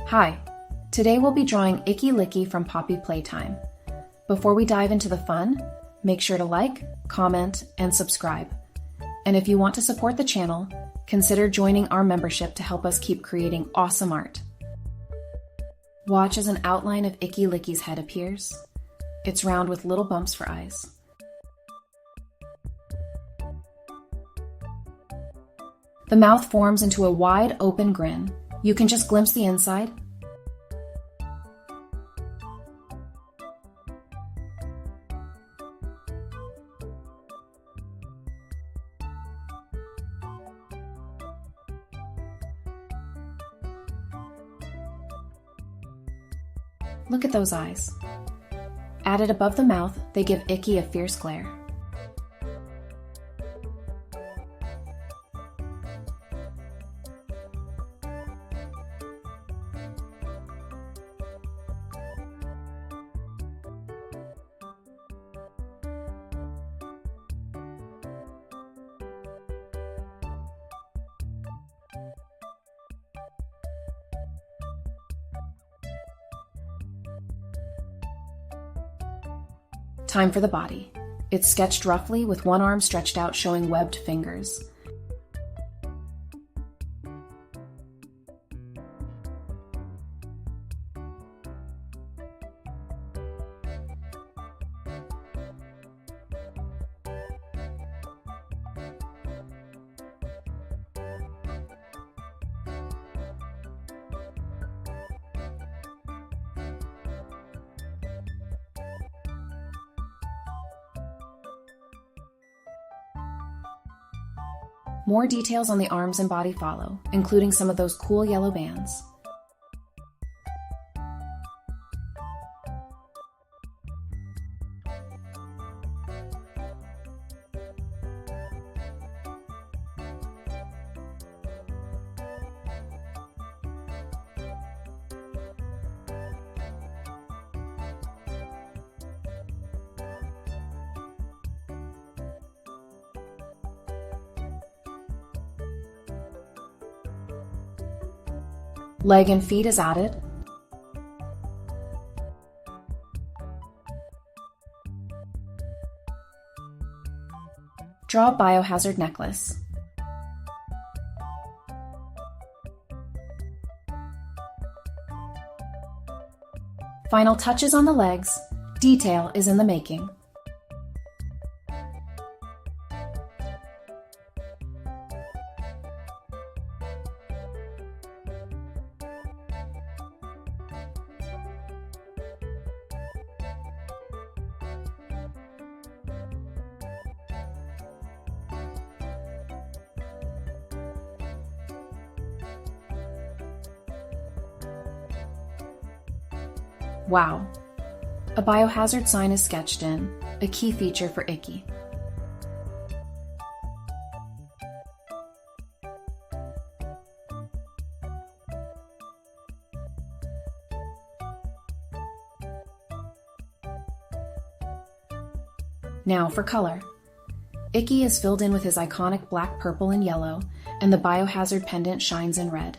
Hi, today we'll be drawing Icky Licky from Poppy Playtime. Before we dive into the fun, make sure to like, comment, and subscribe. And if you want to support the channel, consider joining our membership to help us keep creating awesome art. Watch as an outline of Icky Licky's head appears. It's round with little bumps for eyes. The mouth forms into a wide open grin. You can just glimpse the inside. Look at those eyes. Added above the mouth, they give Icky a fierce glare. Time for the body. It's sketched roughly with one arm stretched out showing webbed fingers. More details on the arms and body follow, including some of those cool yellow bands. Leg and feet is added. Draw a Biohazard necklace. Final touches on the legs. Detail is in the making. Wow. A biohazard sign is sketched in, a key feature for Icky. Now for color. Icky is filled in with his iconic black, purple, and yellow, and the biohazard pendant shines in red.